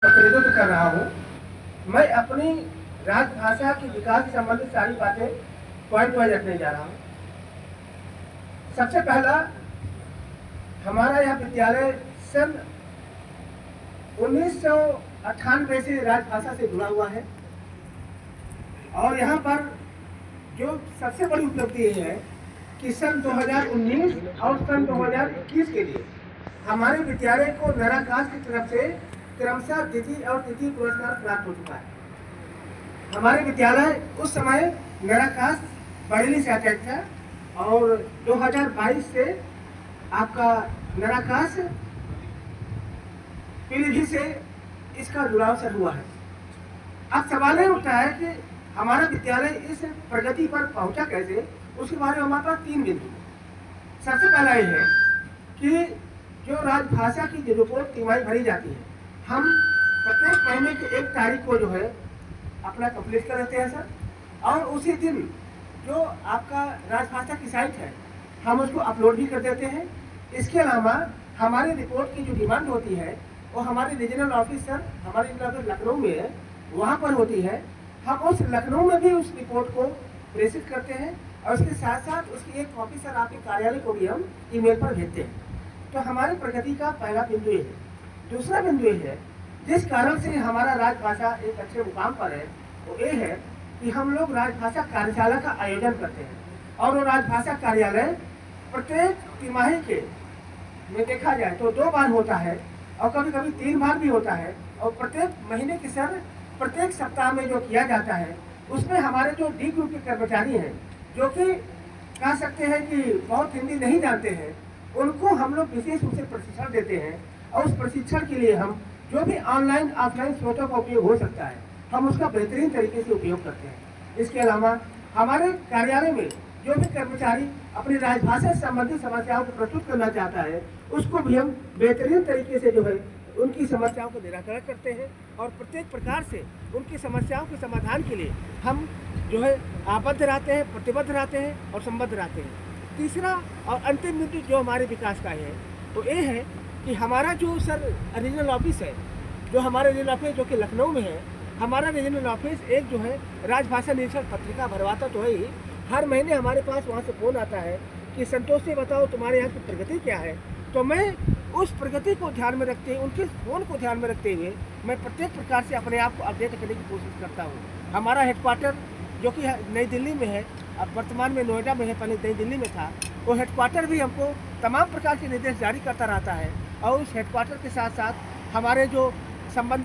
प्रतिनिधित्व कर रहा हूँ। मैं अपनी राजभाषा के विकास से संबंधित सारी बातें पॉइंट वाइज रखने जा रहा हूँ। सबसे पहला, हमारा यह विद्यालय सन 1998 से राजभाषा से जुड़ा हुआ है और यहाँ पर जो सबसे बड़ी उपलब्धि है कि सन 2019 और सन 2021 के लिए हमारे विद्यालय को नराकाश की तरफ से क्रमशः द्वितीय और तृतीय पुरस्कार प्राप्त हो चुका है। हमारे विद्यालय उस समय नराकाश बरेली से अटैच था और 2022 से आपका नराकाश पीलीभीत से इसका जुड़ाव शुरू हुआ है। अब सवाल ये उठता है कि हमारा विद्यालय इस प्रगति पर पहुंचा कैसे, उसके बारे में हमारे पास 3 बिंदु। सबसे पहला ये है कि जो राजभाषा की जो रिपोर्ट तिमाही भरी जाती है, हम प्रत्येक महीने की 1 तारीख को जो है अपना कंप्लीट कर देते हैं सर, और उसी दिन जो आपका राजभाषा की साइट है हम उसको अपलोड भी कर देते हैं। इसके अलावा हमारी रिपोर्ट की जो डिमांड होती है वो हमारे रीजनल ऑफिसर, हमारे रीजनल ऑफिस लखनऊ में है, वहाँ पर होती है। हम उस लखनऊ में भी उस रिपोर्ट को प्रेषित करते हैं और उसके साथ साथ उसकी एक कॉपी सर आपके कार्यालय को भी हम ईमेल पर भेजते हैं। तो हमारी प्रगति का पहला बिंदु ये है। दूसरा बिंदु ये है, जिस कारण से हमारा राजभाषा एक अच्छे मुकाम पर है, वो ये है कि हम लोग राजभाषा कार्यशाला का आयोजन करते हैं और वो राजभाषा कार्यालय प्रत्येक तिमाही के में देखा जाए तो 2 बार होता है और कभी कभी 3 बार भी होता है। और प्रत्येक महीने के सर प्रत्येक सप्ताह में जो किया जाता है उसमें हमारे जो डी ग्रुप के कर्मचारी हैं, जो कि कह सकते हैं कि बहुत हिंदी नहीं जानते हैं, उनको हम लोग विशेष रूप से प्रशिक्षण देते हैं और उस प्रशिक्षण के लिए हम जो भी ऑनलाइन ऑफलाइन स्रोतों का उपयोग हो सकता है हम उसका बेहतरीन तरीके से उपयोग करते हैं। इसके अलावा हमारे कार्यालय में जो भी कर्मचारी अपनी राजभाषा से संबंधित समस्याओं को प्रस्तुत करना चाहता है उसको भी हम बेहतरीन तरीके से जो है उनकी समस्याओं को निराकरण करते हैं और प्रत्येक प्रकार से उनकी समस्याओं के समाधान के लिए हम जो है आबद्ध रहते हैं, प्रतिबद्ध रहते हैं और संबद्ध रहते हैं। तीसरा और अंतिम बिंदु जो हमारे विकास का है वो ये है कि हमारा जो सर रीजनल ऑफिस है, जो हमारा रीजनल ऑफिस जो कि लखनऊ में है, हमारा रीजनल ऑफिस एक जो है राजभाषा निरीक्षण पत्रिका भरवाता तो है ही, हर महीने हमारे पास वहाँ से फ़ोन आता है कि संतोष से बताओ तुम्हारे यहाँ की प्रगति क्या है। तो मैं उस प्रगति को ध्यान में रखते हुए, उनके फ़ोन को ध्यान में रखते हुए मैं प्रत्येक प्रकार से अपने आप को अपडेट करने की कोशिश करता हूँ। हमारा हेडक्वार्टर जो कि नई दिल्ली में है, अब वर्तमान में नोएडा में है, पहले नई दिल्ली में था, वो हेडक्वार्टर भी हमको तमाम प्रकार के निर्देश जारी करता रहता है और उस हेडक्वार्टर के साथ साथ हमारे जो संबंध